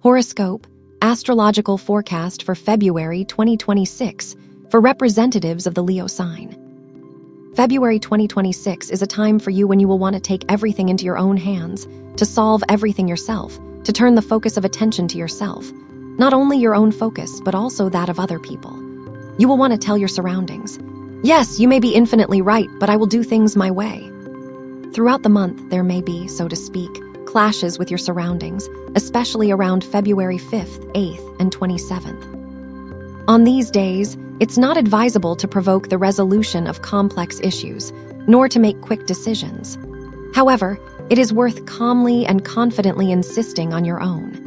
Horoscope, astrological forecast for February 2026 for representatives of the Leo sign. February 2026 is a time for you when you will want to take everything into your own hands, to solve everything yourself, to turn the focus of attention to yourself. Not only your own focus, but also that of other people. You will want to tell your surroundings, "Yes, you may be infinitely right, but I will do things my way." Throughout the month, there may be, so to speak, clashes with your surroundings, especially around February 5th, 8th, and 27th. On these days, it's not advisable to provoke the resolution of complex issues, nor to make quick decisions. However, it is worth calmly and confidently insisting on your own.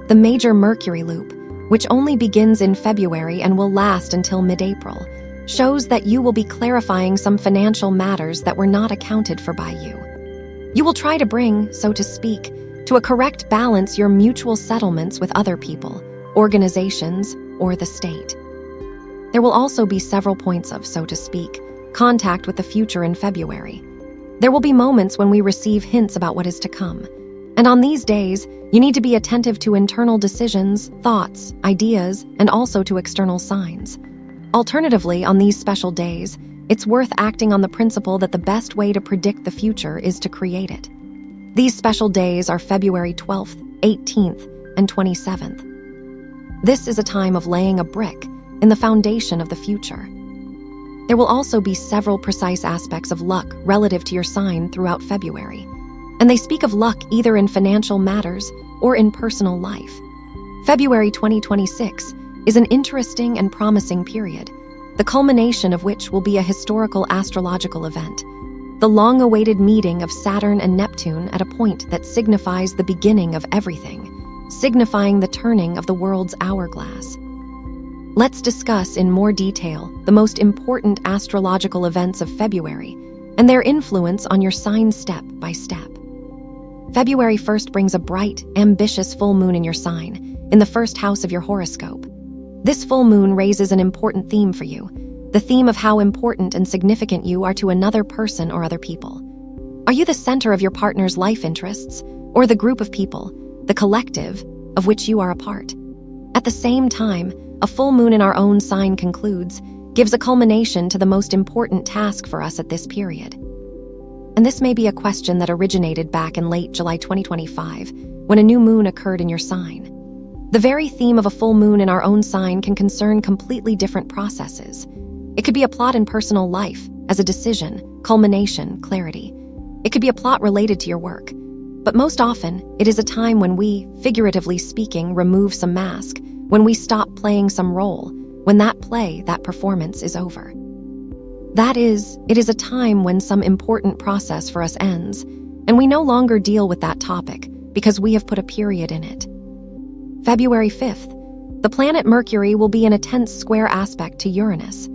The major Mercury loop, which only begins in February and will last until mid-April, shows that you will be clarifying some financial matters that were not accounted for by you. You will try to bring, so to speak, to a correct balance your mutual settlements with other people, organizations, or the state. There will also be several points of, so to speak, contact with the future in February. There will be moments when we receive hints about what is to come. And on these days, you need to be attentive to internal decisions, thoughts, ideas, and also to external signs. Alternatively, on these special days, it's worth acting on the principle that the best way to predict the future is to create it. These special days are February 12th, 18th, and 27th. This is a time of laying a brick in the foundation of the future. There will also be several precise aspects of luck relative to your sign throughout February, and they speak of luck either in financial matters or in personal life. February 2026 is an interesting and promising period, the culmination of which will be a historical astrological event, the long-awaited meeting of Saturn and Neptune at a point that signifies the beginning of everything, signifying the turning of the world's hourglass. Let's discuss in more detail the most important astrological events of February and their influence on your sign step by step. February 1st brings a bright, ambitious full moon in your sign, in the first house of your horoscope. This full moon raises an important theme for you, the theme of how important and significant you are to another person or other people. Are you the center of your partner's life interests, or the group of people, the collective, of which you are a part? At the same time, a full moon in our own sign gives a culmination to the most important task for us at this period. And this may be a question that originated back in late July 2025, when a new moon occurred in your sign. The very theme of a full moon in our own sign can concern completely different processes. It could be a plot in personal life, as a decision, culmination, clarity. It could be a plot related to your work. But most often, it is a time when we, figuratively speaking, remove some mask, when we stop playing some role, when that play, that performance is over. That is, it is a time when some important process for us ends, and we no longer deal with that topic because we have put a period in it. February 5th, the planet Mercury will be in a tense square aspect to Uranus.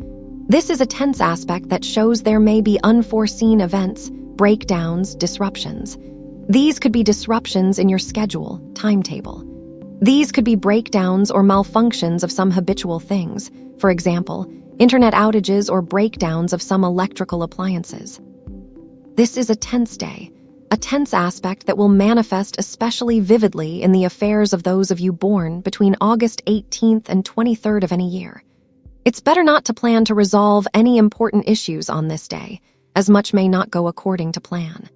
This is a tense aspect that shows there may be unforeseen events, breakdowns, disruptions. These could be disruptions in your schedule, timetable. These could be breakdowns or malfunctions of some habitual things, for example, internet outages or breakdowns of some electrical appliances. This is a tense day, a tense aspect that will manifest especially vividly in the affairs of those of you born between August 18th and 23rd of any year. It's better not to plan to resolve any important issues on this day, as much may not go according to plan.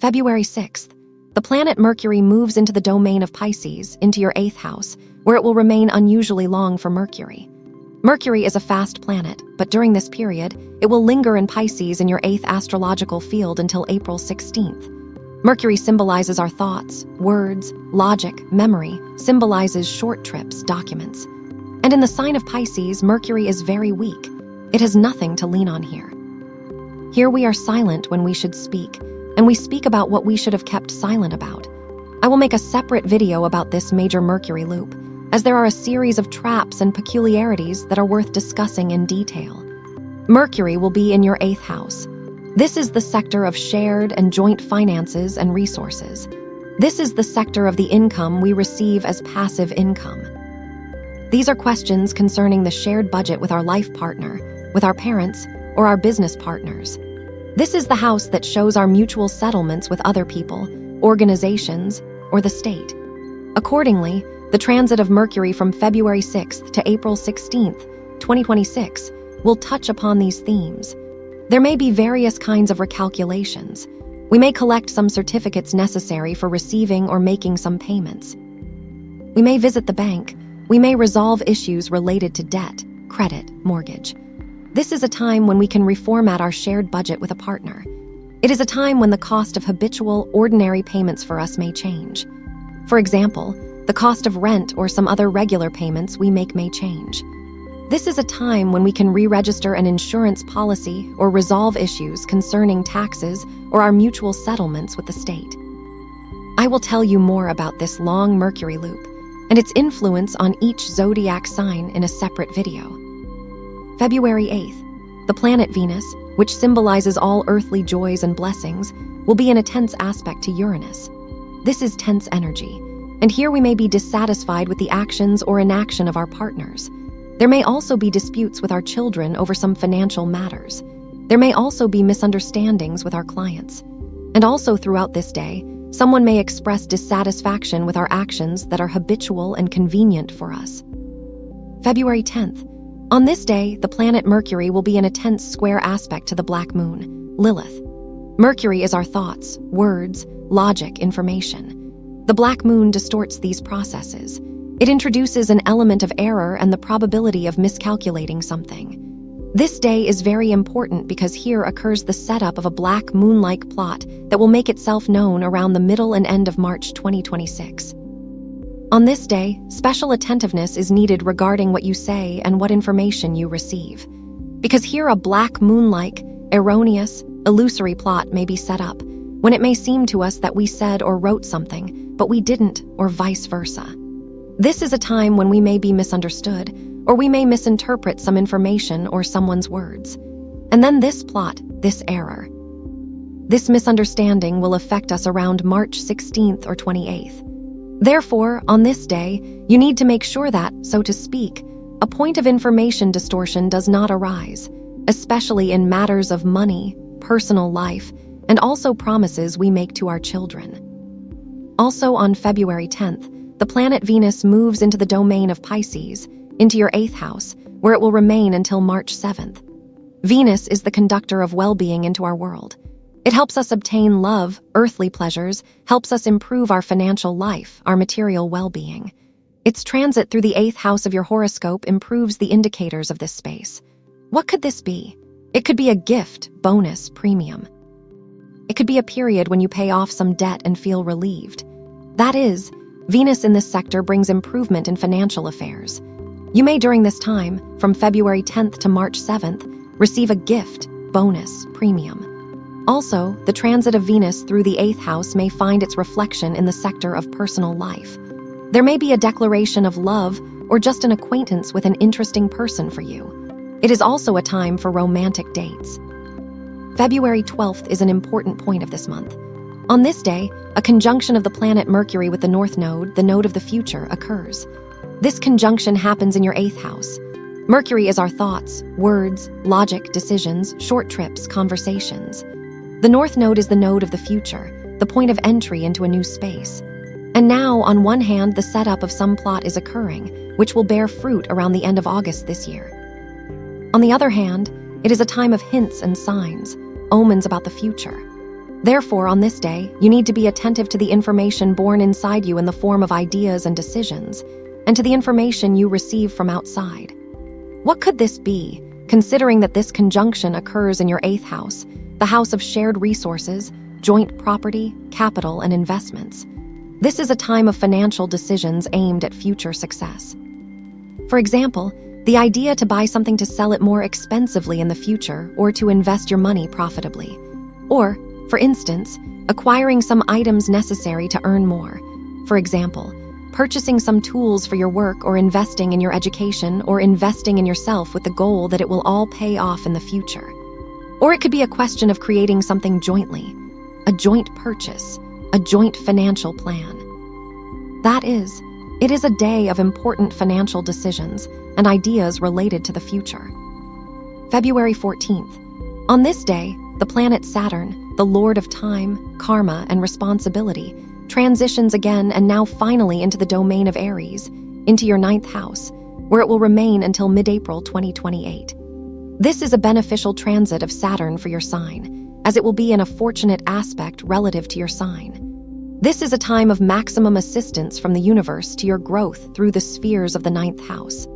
February 6th, the planet Mercury moves into the domain of Pisces, into your 8th house, where it will remain unusually long for Mercury. Mercury is a fast planet, but during this period, it will linger in Pisces in your 8th astrological field until April 16th. Mercury symbolizes our thoughts, words, logic, memory, symbolizes short trips, documents. And in the sign of Pisces, Mercury is very weak. It has nothing to lean on here. Here we are silent when we should speak, and we speak about what we should have kept silent about. I will make a separate video about this major Mercury loop, as there are a series of traps and peculiarities that are worth discussing in detail. Mercury will be in your 8th house. This is the sector of shared and joint finances and resources. This is the sector of the income we receive as passive income. These are questions concerning the shared budget with our life partner, with our parents, or our business partners. This is the house that shows our mutual settlements with other people, organizations, or the state. Accordingly, the transit of Mercury from February 6th to April 16th, 2026, will touch upon these themes. There may be various kinds of recalculations. We may collect some certificates necessary for receiving or making some payments. We may visit the bank. We may resolve issues related to debt, credit, mortgage. This is a time when we can reformat our shared budget with a partner. It is a time when the cost of habitual, ordinary payments for us may change. For example, the cost of rent or some other regular payments we make may change. This is a time when we can re-register an insurance policy or resolve issues concerning taxes or our mutual settlements with the state. I will tell you more about this long Mercury loop and its influence on each zodiac sign in a separate video. February 8th, the planet Venus, which symbolizes all earthly joys and blessings, will be in a tense aspect to Uranus. This is tense energy, and here we may be dissatisfied with the actions or inaction of our partners. There may also be disputes with our children over some financial matters. There may also be misunderstandings with our clients. And also throughout this day, someone may express dissatisfaction with our actions that are habitual and convenient for us. February 10th. On this day, the planet Mercury will be in a tense square aspect to the black moon, Lilith. Mercury is our thoughts, words, logic, information. The black moon distorts these processes. It introduces an element of error and the probability of miscalculating something. This day is very important because here occurs the setup of a black moon-like plot that will make itself known around the middle and end of March 2026. On this day, special attentiveness is needed regarding what you say and what information you receive. Because here a black moon-like, erroneous, illusory plot may be set up, when it may seem to us that we said or wrote something, but we didn't, or vice versa. This is a time when we may be misunderstood, or we may misinterpret some information or someone's words. And then this plot, this error. This misunderstanding will affect us around March 16th or 28th. Therefore, on this day, you need to make sure that, so to speak, a point of information distortion does not arise, especially in matters of money, personal life, and also promises we make to our children. Also on February 10th, the planet Venus moves into the domain of Pisces, into your 8th house, where it will remain until March 7th. Venus is the conductor of well-being into our world. It helps us obtain love, earthly pleasures, helps us improve our financial life, our material well-being. Its transit through the 8th house of your horoscope improves the indicators of this space. What could this be? It could be a gift, bonus, premium. It could be a period when you pay off some debt and feel relieved. That is, Venus in this sector brings improvement in financial affairs. You may during this time, from February 10th to March 7th, receive a gift, bonus, premium. Also, the transit of Venus through the 8th house may find its reflection in the sector of personal life. There may be a declaration of love or just an acquaintance with an interesting person for you. It is also a time for romantic dates. February 12th is an important point of this month. On this day, a conjunction of the planet Mercury with the North Node, the node of the future, occurs. This conjunction happens in your 8th house. Mercury is our thoughts, words, logic, decisions, short trips, conversations. The North Node is the node of the future, the point of entry into a new space. And now, on one hand, the setup of some plot is occurring, which will bear fruit around the end of August this year. On the other hand, it is a time of hints and signs, omens about the future. Therefore, on this day, you need to be attentive to the information born inside you in the form of ideas and decisions, and to the information you receive from outside. What could this be, considering that this conjunction occurs in your 8th house, the house of shared resources, joint property, capital, and investments? This is a time of financial decisions aimed at future success. For example, the idea to buy something to sell it more expensively in the future or to invest your money profitably. Or, for instance, acquiring some items necessary to earn more. For example, purchasing some tools for your work or investing in your education or investing in yourself with the goal that it will all pay off in the future. Or it could be a question of creating something jointly, a joint purchase, a joint financial plan. That is, it is a day of important financial decisions and ideas related to the future. February 14th. On this day, the planet Saturn, the lord of time, karma, and responsibility, transitions again and now finally into the domain of Aries, into your 9th house, where it will remain until mid-April 2028. This is a beneficial transit of Saturn for your sign, as it will be in a fortunate aspect relative to your sign. This is a time of maximum assistance from the universe to your growth through the spheres of the 9th house.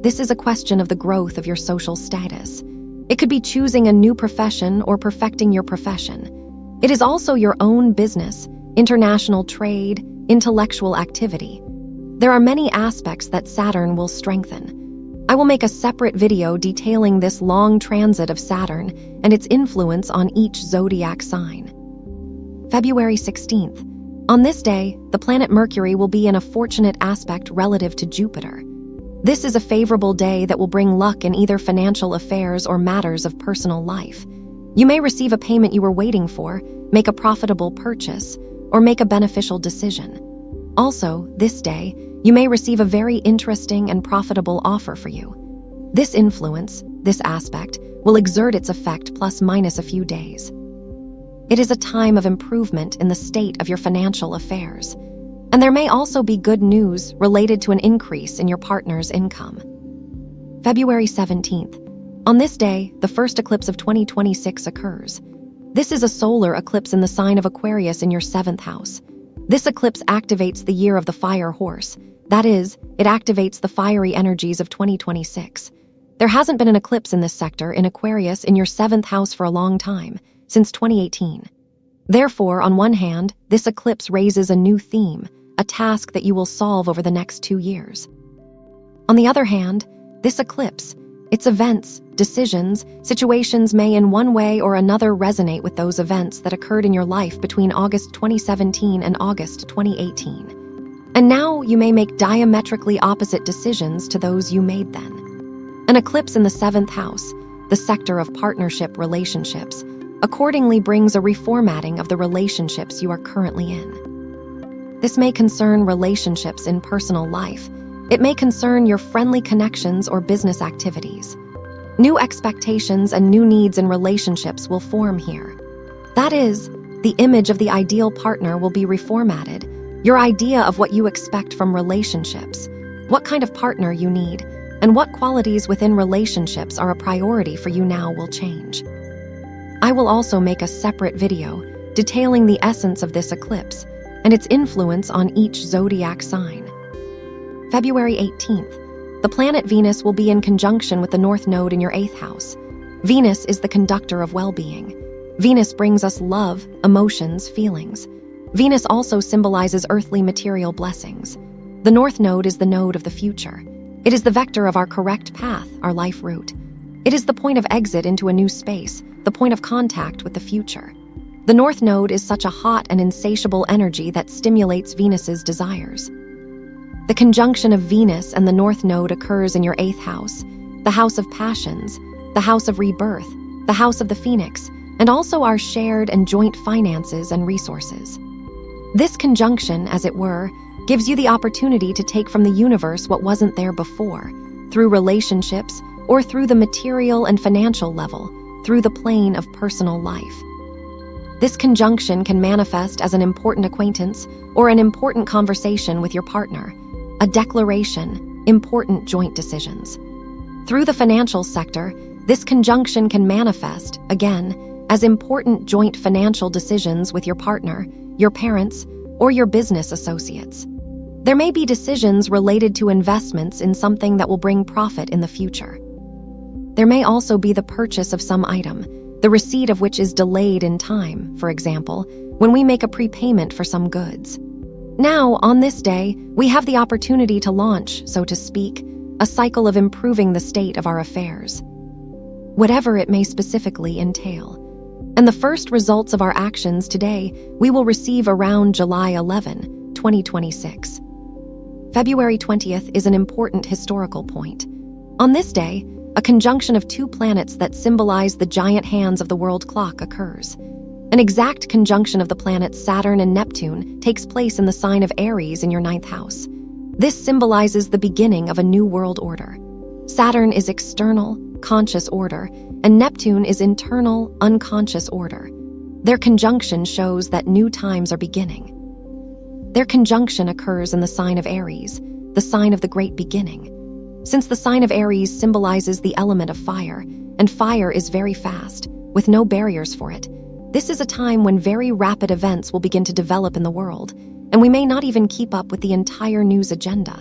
This is a question of the growth of your social status. It could be choosing a new profession or perfecting your profession. It is also your own business, international trade, intellectual activity. There are many aspects that Saturn will strengthen. I will make a separate video detailing this long transit of Saturn and its influence on each zodiac sign. February 16th. On this day, the planet Mercury will be in a fortunate aspect relative to Jupiter. This is a favorable day that will bring luck in either financial affairs or matters of personal life. You may receive a payment you were waiting for, make a profitable purchase, or make a beneficial decision. Also, this day, you may receive a very interesting and profitable offer for you. This influence, this aspect, will exert its effect plus minus a few days. It is a time of improvement in the state of your financial affairs. And there may also be good news related to an increase in your partner's income. February 17th. On this day, the first eclipse of 2026 occurs. This is a solar eclipse in the sign of Aquarius in your 7th house. This eclipse activates the year of the fire horse. That is, it activates the fiery energies of 2026. There hasn't been an eclipse in this sector in Aquarius in your 7th house for a long time, since 2018. Therefore, on one hand, this eclipse raises a new theme, a task that you will solve over the next 2 years. On the other hand, this eclipse, its events, decisions, situations may in one way or another resonate with those events that occurred in your life between August 2017 and August 2018. And now you may make diametrically opposite decisions to those you made then. An eclipse in the 7th house, the sector of partnership relationships, accordingly brings a reformatting of the relationships you are currently in. This may concern relationships in personal life. It may concern your friendly connections or business activities. New expectations and new needs in relationships will form here. That is, the image of the ideal partner will be reformatted. Your idea of what you expect from relationships, what kind of partner you need, and what qualities within relationships are a priority for you now will change. I will also make a separate video detailing the essence of this eclipse and its influence on each zodiac sign. February 18th. The planet Venus will be in conjunction with the North Node in your 8th house. Venus is the conductor of well-being. Venus brings us love, emotions, feelings. Venus also symbolizes earthly material blessings. The North Node is the node of the future. It is the vector of our correct path, our life route. It is the point of exit into a new space, the point of contact with the future. The North Node is such a hot and insatiable energy that stimulates Venus's desires. The conjunction of Venus and the North Node occurs in your 8th house, the house of passions, the house of rebirth, the house of the phoenix, and also our shared and joint finances and resources. This conjunction, as it were, gives you the opportunity to take from the universe what wasn't there before, through relationships or through the material and financial level, through the plane of personal life. This conjunction can manifest as an important acquaintance or an important conversation with your partner, a declaration, important joint decisions. Through the financial sector, this conjunction can manifest, again, as important joint financial decisions with your partner, your parents, or your business associates. There may be decisions related to investments in something that will bring profit in the future. There may also be the purchase of some item, the receipt of which is delayed in time, for example, when we make a prepayment for some goods. Now, on this day, we have the opportunity to launch, so to speak, a cycle of improving the state of our affairs, whatever it may specifically entail. And the first results of our actions today we will receive around July 11, 2026. February 20th is an important historical point. On this day, a conjunction of two planets that symbolize the giant hands of the world clock occurs. An exact conjunction of the planets Saturn and Neptune takes place in the sign of Aries in your 9th house. This symbolizes the beginning of a new world order. Saturn is external, conscious order, and Neptune is internal, unconscious order. Their conjunction shows that new times are beginning. Their conjunction occurs in the sign of Aries, the sign of the great beginning. Since the sign of Aries symbolizes the element of fire, and fire is very fast, with no barriers for it, this is a time when very rapid events will begin to develop in the world, and we may not even keep up with the entire news agenda.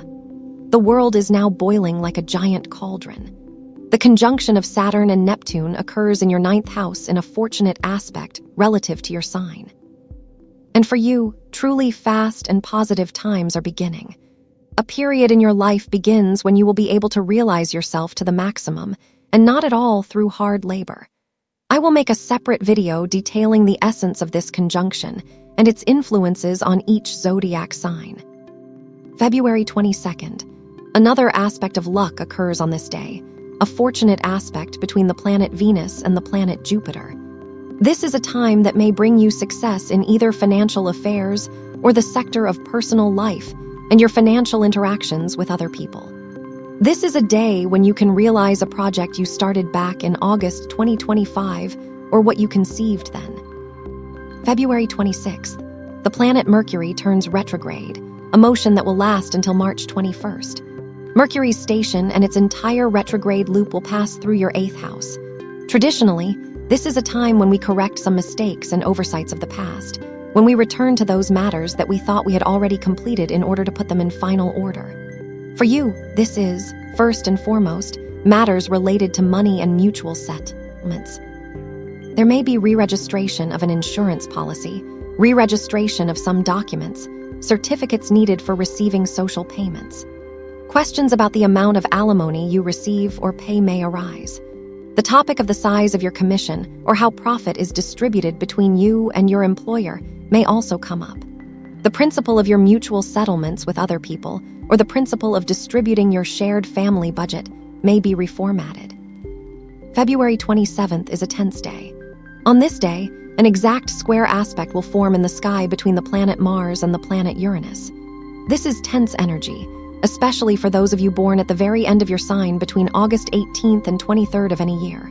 The world is now boiling like a giant cauldron. The conjunction of Saturn and Neptune occurs in your 9th house in a fortunate aspect relative to your sign. And for you, truly fast and positive times are beginning. A period in your life begins when you will be able to realize yourself to the maximum, and not at all through hard labor. I will make a separate video detailing the essence of this conjunction and its influences on each zodiac sign. February 22nd. Another aspect of luck occurs on this day, a fortunate aspect between the planet Venus and the planet Jupiter. This is a time that may bring you success in either financial affairs or the sector of personal life and your financial interactions with other people. This is a day when you can realize a project you started back in August 2025 or what you conceived then. February 26th. The planet Mercury turns retrograde, a motion that will last until March 21st. Mercury's station and its entire retrograde loop will pass through your 8th house. Traditionally, this is a time when we correct some mistakes and oversights of the past, when we return to those matters that we thought we had already completed in order to put them in final order. For you, this is, first and foremost, matters related to money and mutual settlements. There may be re-registration of an insurance policy, re-registration of some documents, certificates needed for receiving social payments. Questions about the amount of alimony you receive or pay may arise. The topic of the size of your commission or how profit is distributed between you and your employer may also come up. The principle of your mutual settlements with other people or the principle of distributing your shared family budget may be reformatted. February 27th is a tense day. On this day, an exact square aspect will form in the sky between the planet Mars and the planet Uranus. This is tense energy, especially for those of you born at the very end of your sign between August 18th and 23rd of any year.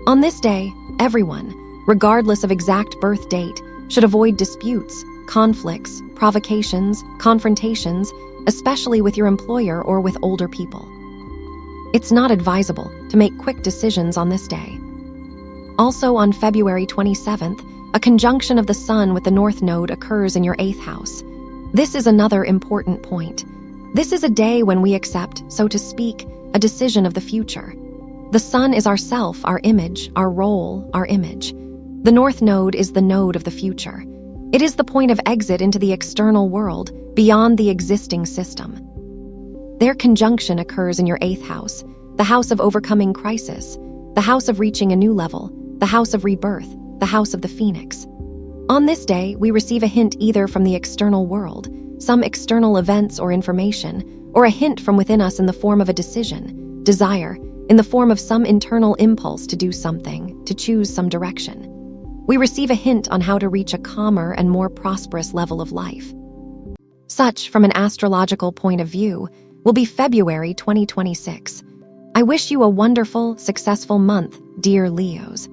On this day, everyone, regardless of exact birth date, should avoid disputes, conflicts, provocations, confrontations, especially with your employer or with older people. It's not advisable to make quick decisions on this day. Also on February 27th, a conjunction of the Sun with the North Node occurs in your 8th house. This is another important point. This is a day when we accept, so to speak, a decision of the future. The Sun is our self, our image, our role, our image. The North Node is the node of the future. It is the point of exit into the external world, beyond the existing system. Their conjunction occurs in your 8th house, the house of overcoming crisis, the house of reaching a new level, the house of rebirth, the house of the phoenix. On this day, we receive a hint either from the external world, some external events or information, or a hint from within us in the form of a decision, desire, in the form of some internal impulse to do something, to choose some direction. We receive a hint on how to reach a calmer and more prosperous level of life. Such, from an astrological point of view, will be February 2026. I wish you a wonderful, successful month, dear Leos.